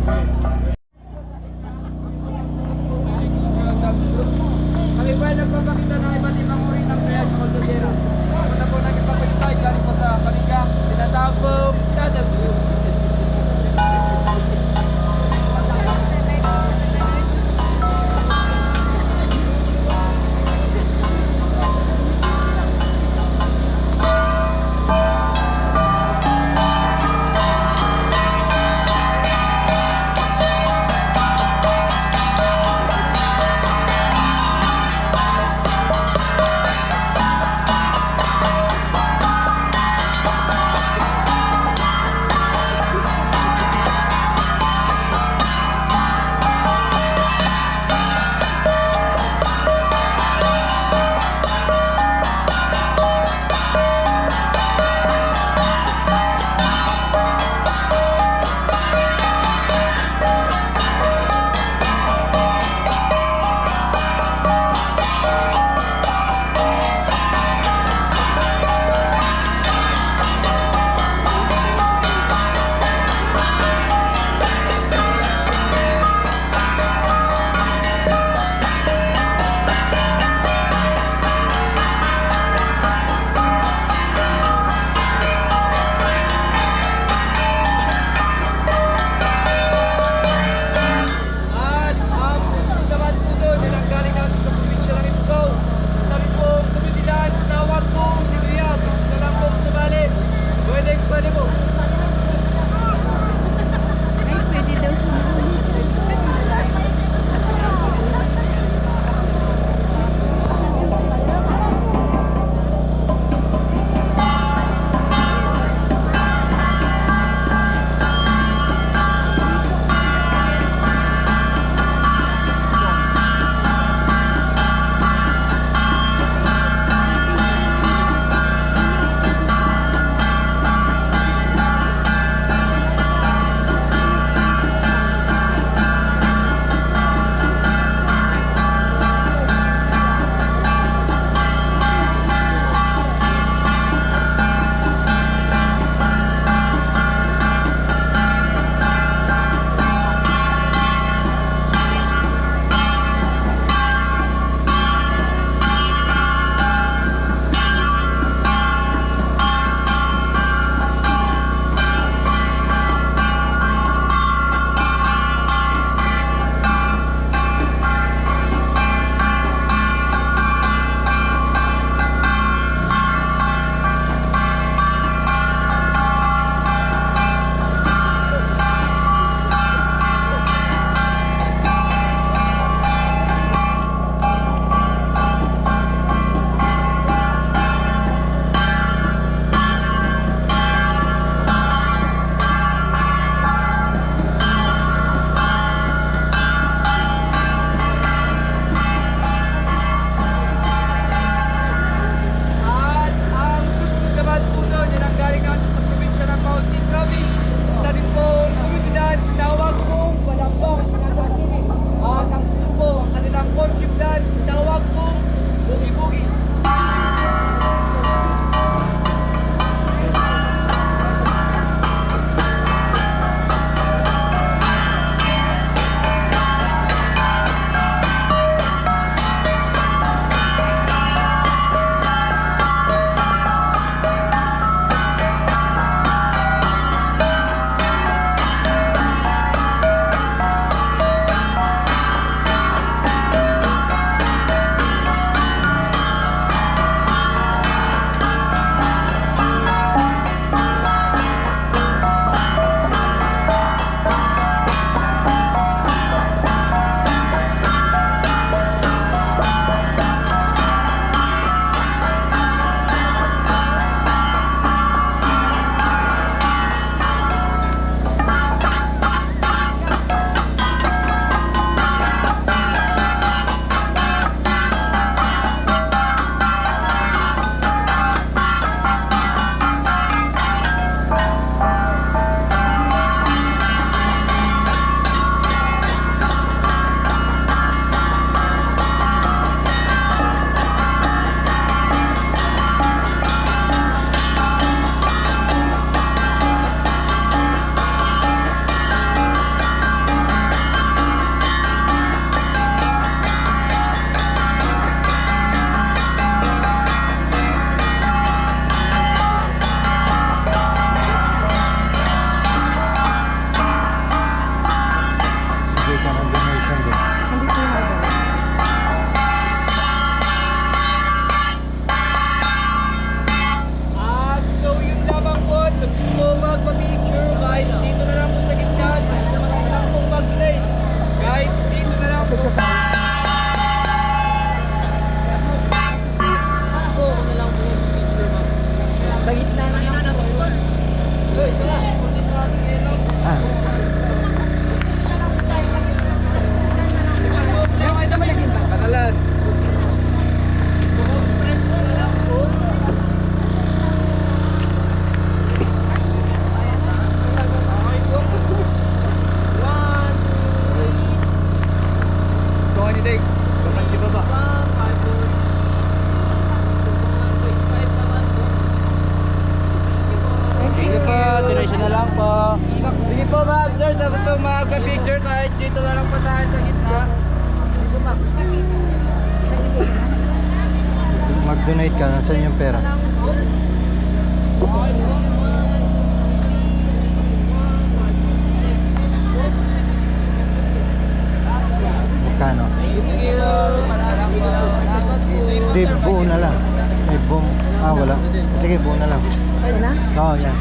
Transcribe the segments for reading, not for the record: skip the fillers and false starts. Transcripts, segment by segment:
Kami po ay nagpapakita ng iba't ibang uri ng saya sa Cordillera. Una po nagpapakita ay galing po sa Palinga. Tinatawag po Dadag. ma'am sir, sa gusto mag-picture kahit dito na lang po tayo sa gitna. Dito ma'am. Mag-donate ka, nasaan yung pera? Magkano? Hindi, buo na lang. May buo. Ah, wala. Sige, buo na lang. Wala? Oo, yan.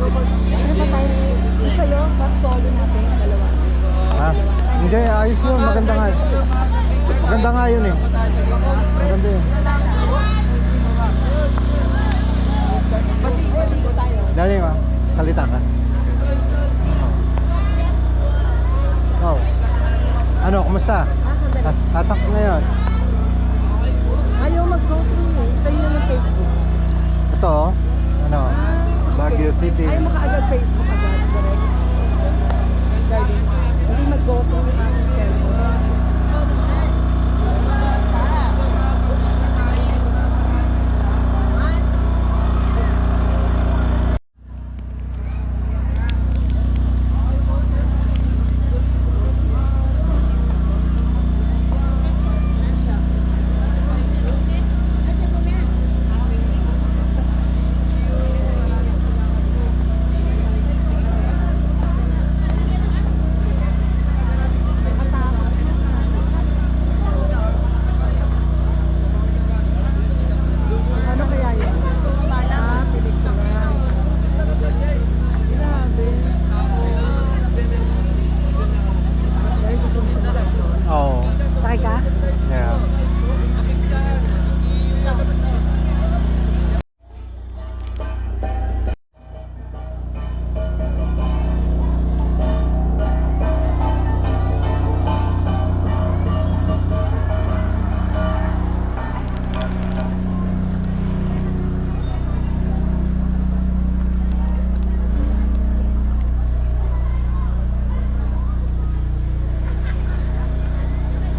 Ano ba tayo? Yung sa'yo, back solo natin, dalawa. Ha? Hindi, ayos yun. Maganda nga. Maganda nga yun eh. Maganda yun. Masigo tayo. Dali ma, salita ka. Oh. Ano, kumusta? Sandali. Asak ngayon. Ayaw mag-go through eh. Sa'yo na ng Facebook. Ito, oh. Ano, Baguio City. Ayaw makaagad Facebook agad. Direct. Darling. Hindi mag-go through yung aking cellphone. Ano kaya yun? Pelikula. Grabe. Dahil gusto mo siya. Oo. Sakay ka? Yeah.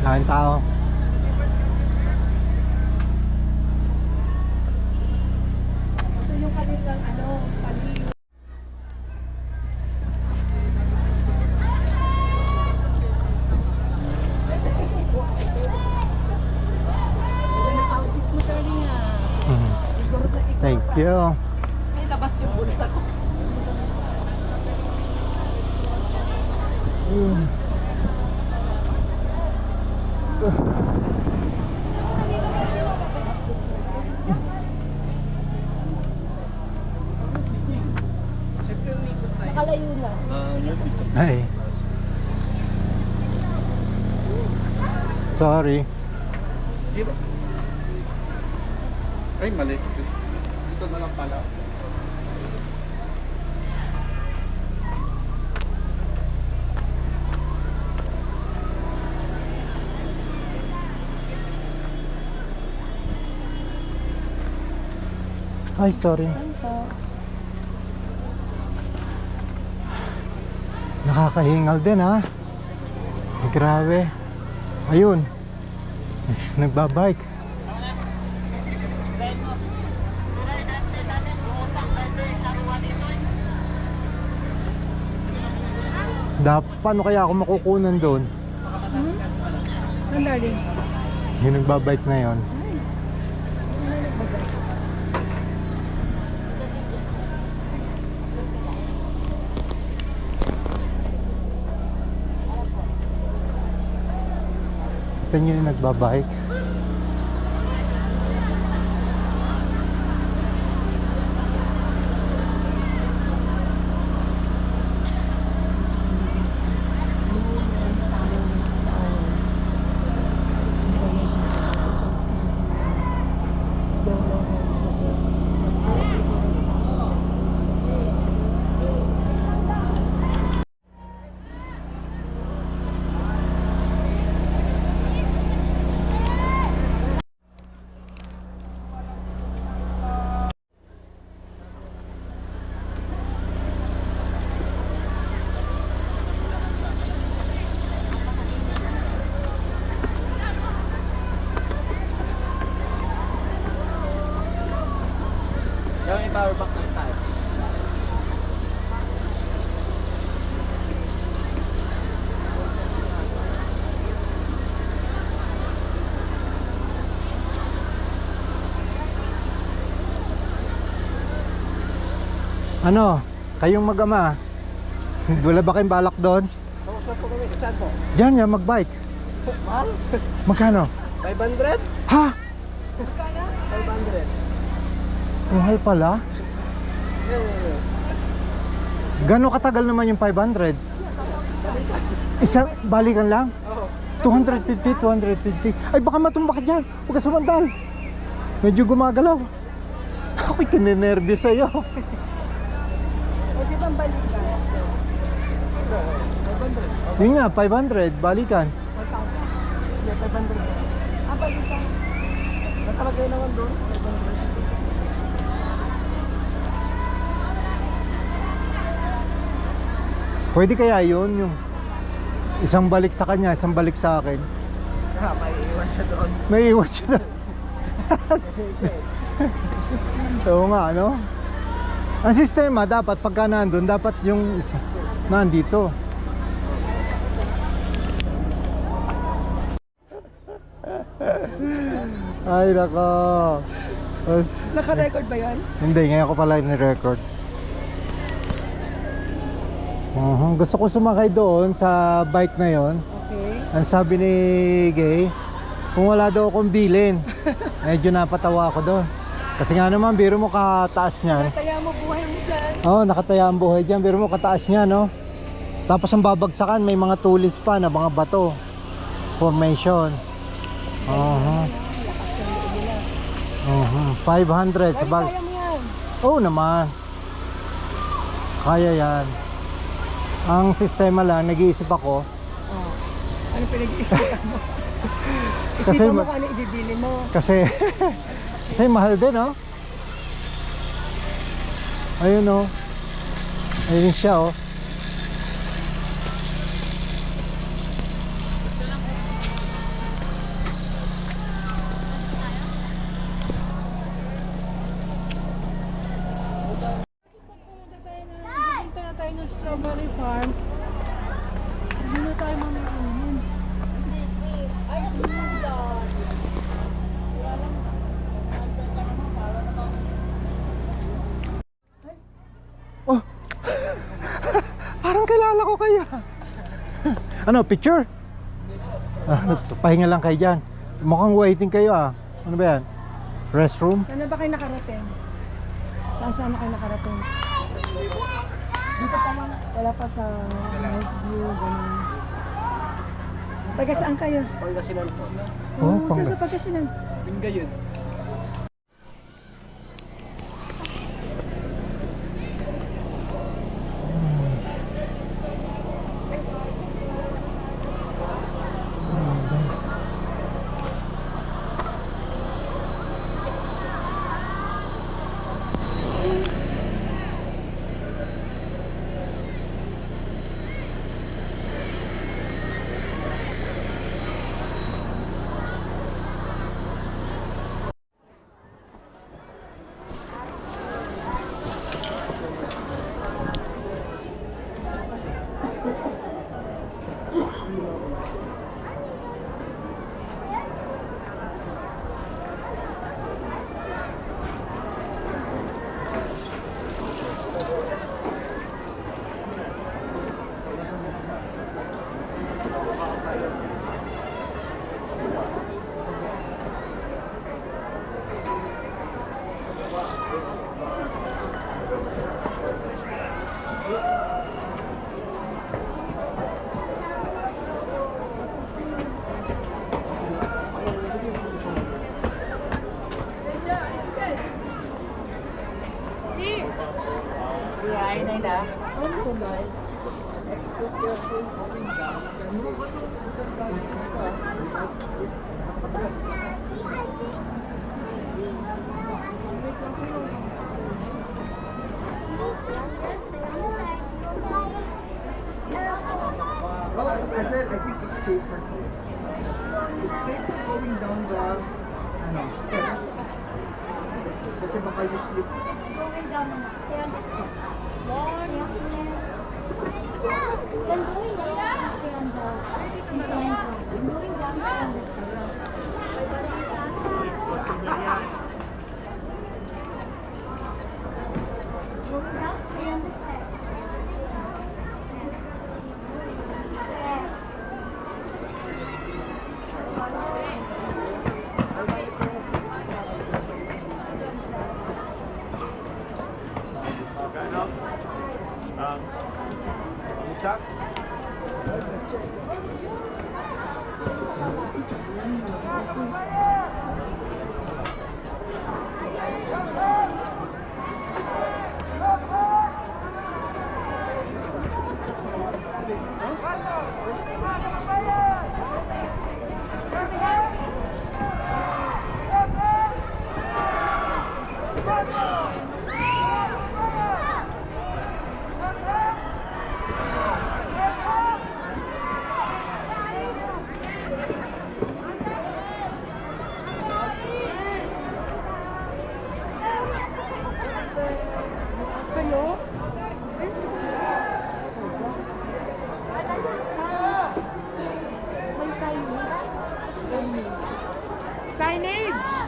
Laking tao. Ito yung kanilang ano, paliw. Outfit mo darling ah. Mhm. Igor na igor. Thank you. May labas yung bulsa ko. Nakalayo na. Ay. Sorry. Zero. Ay, mali. Dito na lang pala. Ay, sorry. Nakakahingal din ha. Ay, grabe. Ayun. Nagbabike. Paano kaya ako makukunan doon? Saan darling? Yung nagbabike na yon. Saan na nagbabay? Kita nyo yung nagbabike. Ano, kayong mag-ama, wala ba kayong balak doon? Oo, saan po kami? Saan po? Diyan yan, mag-bike. Mahal? Magkano? 500? Ha? 500. Mahal pala. Gano'ng katagal naman yung 500? Isang balikan lang? Oo. 250. Ay baka matumba ka dyan. Huwag ka sumandal. Medyo gumagalaw. Ako'y kininervyos sa'yo. O di ba balikan? Yun nga, 500. Balikan. 1,000. Yeah, 500. Ah, balikan. Nakalagay naman doon. 500. Pwede kaya yun yung isang balik sa kanya, isang balik sa akin. May iwan siya doon. May iwan siya na. Oo nga, ano? Ang sistema dapat pagka nandun, dapat yung isa nandito. Ay, nako. Naka-record ba yan? Hindi, ngayon ko pala ni-record. Gusto ko sumakay doon sa bike na yon. Okay. Ang sabi ni Gay, kung wala daw akong bilin. Medyo napatawa ako doon. Kasi nga naman, biro mo kataas niyan. Kaya mo buhay mo dyan. Oo, nakataya ang buhay dyan. Biro mo kataas niya, no? Tapos ang babagsakan, may mga tulis pa na mga bato. Formation. 500 sa bag. Kaya mo yan. Oo naman. Kaya yan. Ang sistema lang, nag-iisip ako. Oh. Ano pinag-iisipan mo? Kasi Isipan mo ma- kung ano ibibili mo. Kasi, kasi mahal din, oh. Ayun, oh. Ayun siya, oh. Punta na tayo ng strawberry farm. Hindi na tayo mamakainin. Oh. Parang kilala ko kaya. Ano, picture? Pahinga lang kayo dyan. Mukhang waiting kayo, ah. Ano ba yan? Restroom? Saan na ba kayo nakarating? Saan na kayo nakarating? Dito pa lang. Wala pa sa nice view, ganun. Taga saan kayo? Pangasinan po. Oh, Oo, saan sa Pagkasinan? Bingayon. Well, I said I think it's safer. It's safer going down the steps. Kasi baka you slip. Going down the stairs. Lord, then going down stay on the incline road. Going down stay on the road. Going down beach.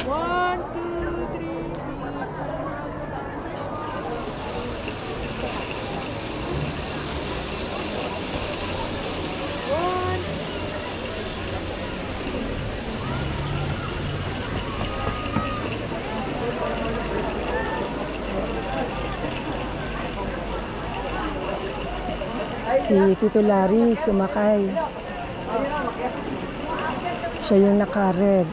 One, two, three, si Tito Larry sumakay. Siya yung naka-red.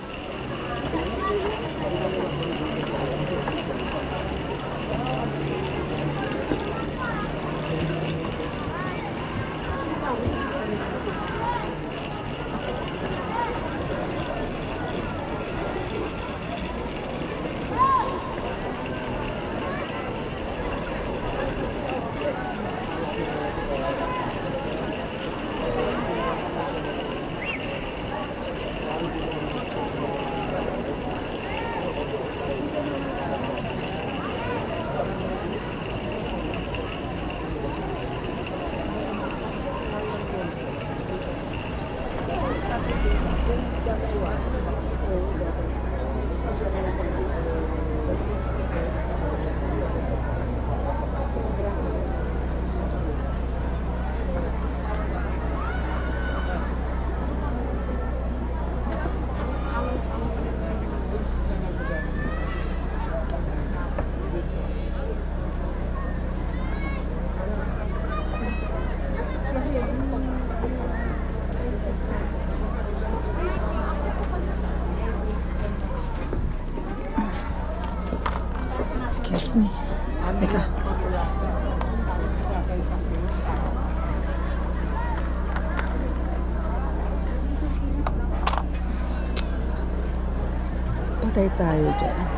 Excuse me. Teka. Patay tayo dyan.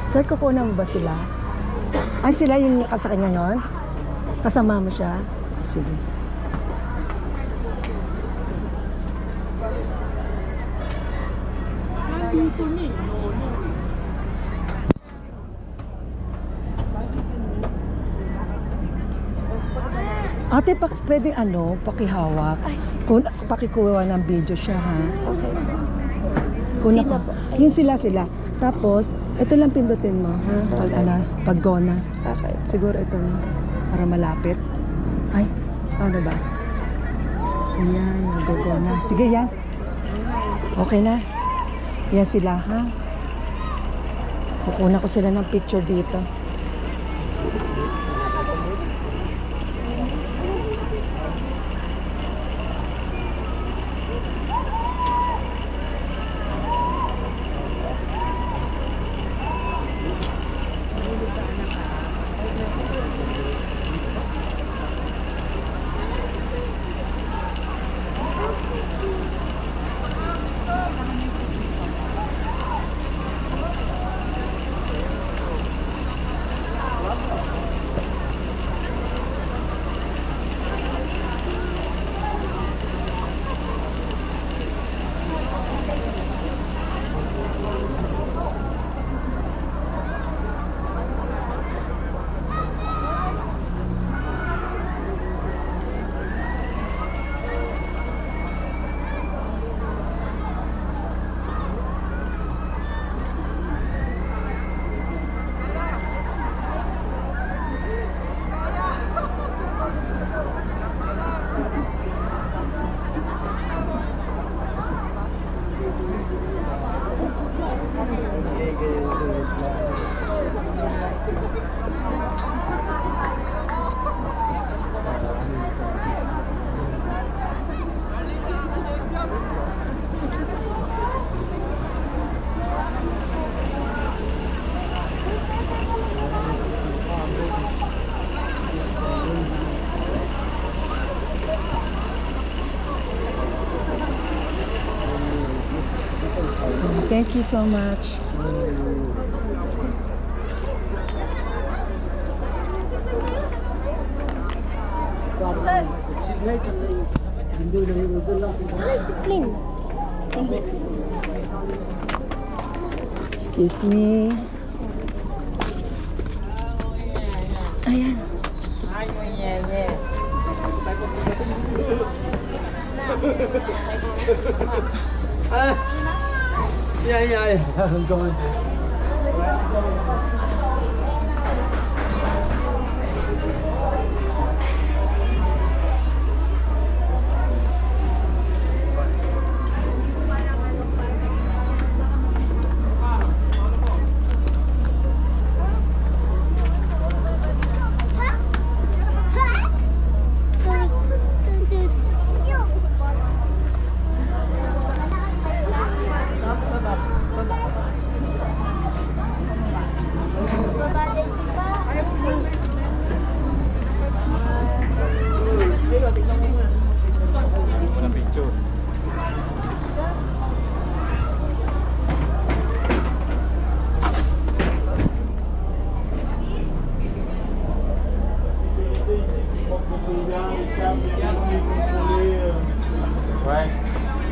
Sir, kukunan mo ba sila? Ay, sila yung nakasakay ngayon? Kasama mo siya? Sige. Nandito niya. Ate, pwede pakihawak. Kung pakikuha ng video siya, ha? Okay. Sino po? Yun sila. Tapos, ito lang pindutin mo, ha? Pag go na. Okay. Siguro ito na. Para malapit. Ay, paano ba? Ayan, nag-go na. Sige, yan. Okay na. Yan sila, ha? Kukunan ko sila ng picture dito. Thank you so much. Clean. Excuse me. Ayan. I'm going to.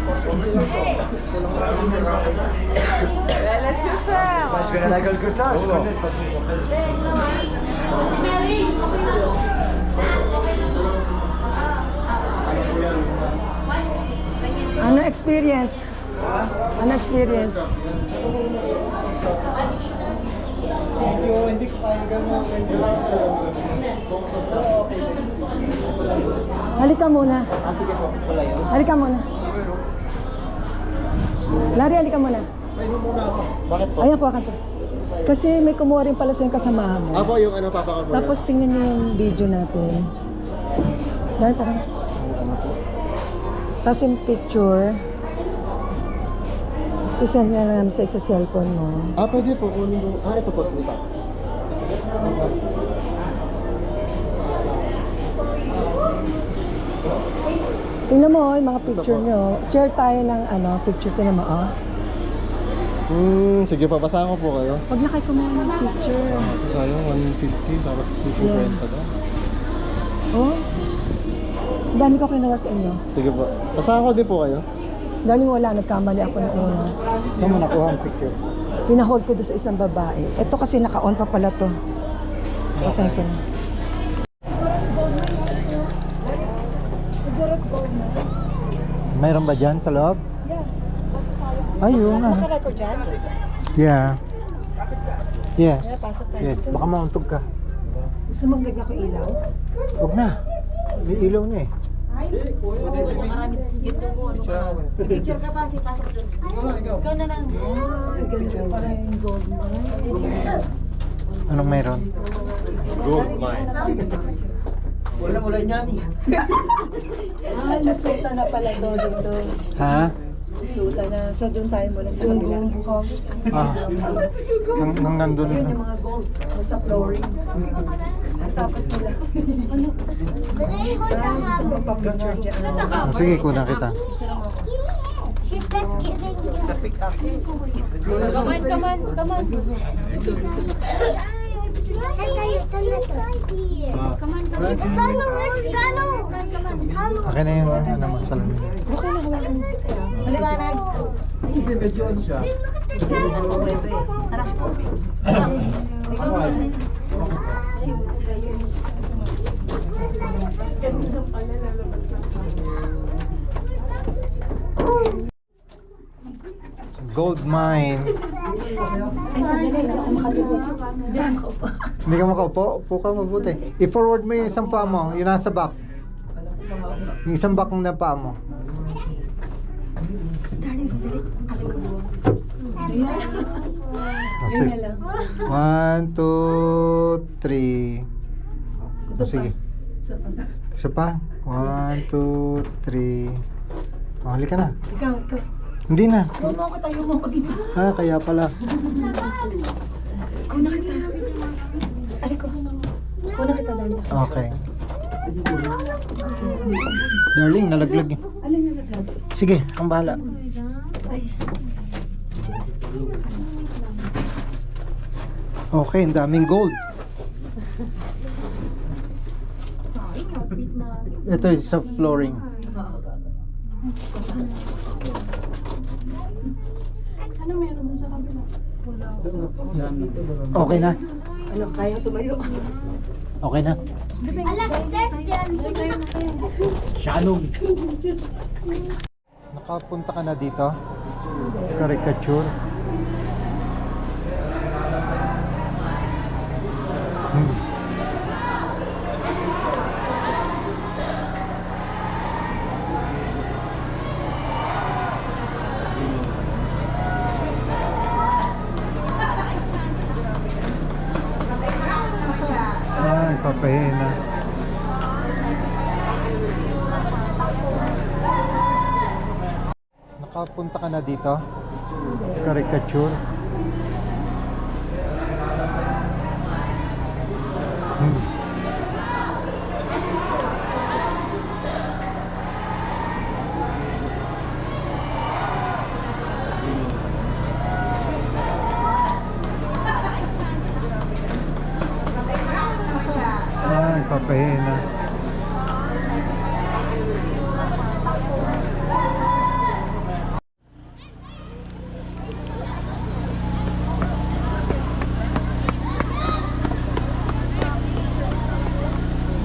Excuse me. Je vais à la gueule que ça, je connais de toute façon. Ano experience? Ano experience? Hindi ko kaya gano'n. Halika muna. Sige po, wala yun. Halika muna. Larry, halika muna. Painom muna ako. Bakit po? Ayan po, kanto. Kasi may kumuha rin pala sa yung kasamahan mo. Ako yung ano, papa ko. Tapos tingnan niyo yung video natin. Larry, parang. Tapos yung picture. Tapos send na namin sa isa cellphone mo. Pwede po. Kunin mo. Ito po, slip up. Tingnan mo yung mga picture nyo. Share tayo ng ano, picture. Tingnan mo, oh. Sige pa, basahan ko po kayo. Huwag na kayo kumuha ng picture. Sayang, 150, tapos 50 daw. Oh? Ang dami ko kinuha sa inyo. Sige po. Basahan ko din po kayo. Darling, wala. Nagkamali ako na una. Saan mo nakuha ang picture? Pinahold ko doon sa isang babae. Ito kasi naka-on pa pala to. Patay ko na. Mayroon ba dyan sa loob? Yeah. Pasok tayo. Ayun nga. Naka-record dyan? Yeah. Yes. Yeah, pasok tayo. Yes, baka mauntog ka. Gusto mong lagyan ko ilaw? Huwag na. May ilaw na eh. Picture ka pa, si pasok doon. Ikaw na lang. Ay, ganito para yung gold mine. Anong mayroon? Wala niyan eh. Ah, lusutan na pala to dito. Ha? Lusutan na. So, doon tayo muna sa kabila. Ah. Hanggang doon. Yun yung mga gold. Sa flooring. At tapos nila. Ano? Parang gusto mo pa-picture dyan. Ah, sige, kuna kita. She's not giving you. Come on. Saan tayo? Saan na to? Come on. Saan mo? Let's go! Akin na yung ano, masalamin. Okay na hawakan mo. Maliwanag. Tara. Gold mine. Ay, sandali. Hindi ako makatuloy. Hindi ako makaupo. Hindi ka makaupo? Upo ka mabuti. I-forward mo yung isang paa mo. Yung nasa back. Yung isang back na paa mo. Darling, sandali. Alam ko. Ayan. Kasi, Ayan na lang. 1, 2, 3. Sige. Isa pa. 1, 2, 3. Oh, halika na. Ikaw. Hindi na. Tayo mo ko dito. Ah, kaya pala. Kuna kita. Aray ko. Kuna kita, darling. Okay. Darling, nalaglag. Alin na naglag? Sige, ang bahala. Ay. Okay, ang daming gold. Ito is sa flooring. Ano meron dun sa kabila? Wala. Okay na? Ano, kaya tumayo? Okay na? Alex, that's Nakapunta ka na dito? Caricature? Ay, papahina. Nakapunta ka na dito? Caricature? Ay, papahina.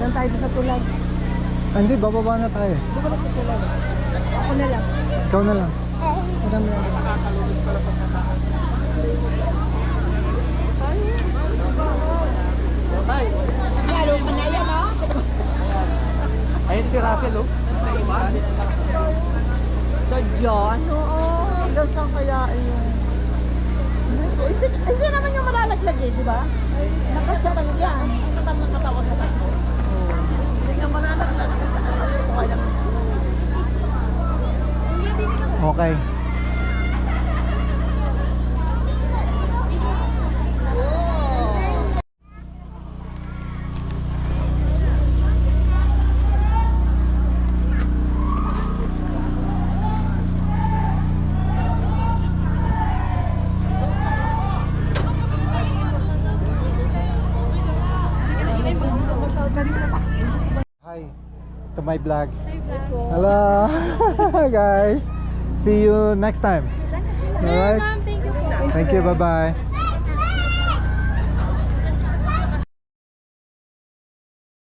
Doon tayo sa tulay. Hindi, bababa na tayo. Doon ka sa tulay. Ako na lang. Ikaw na lang. Madam lang. Ayun si Russell, oh. Sadya, ano? Hanggang saan kaya yung... Hindi naman yung malalaglag eh, di ba? Nakasarang yan. Nakatawa sa tayo. Hindi ka malalaglag. Okay. Hi to my vlog. Hello guys. See you next time. All right. Ma'am, thank you po. Thank you. Bye bye.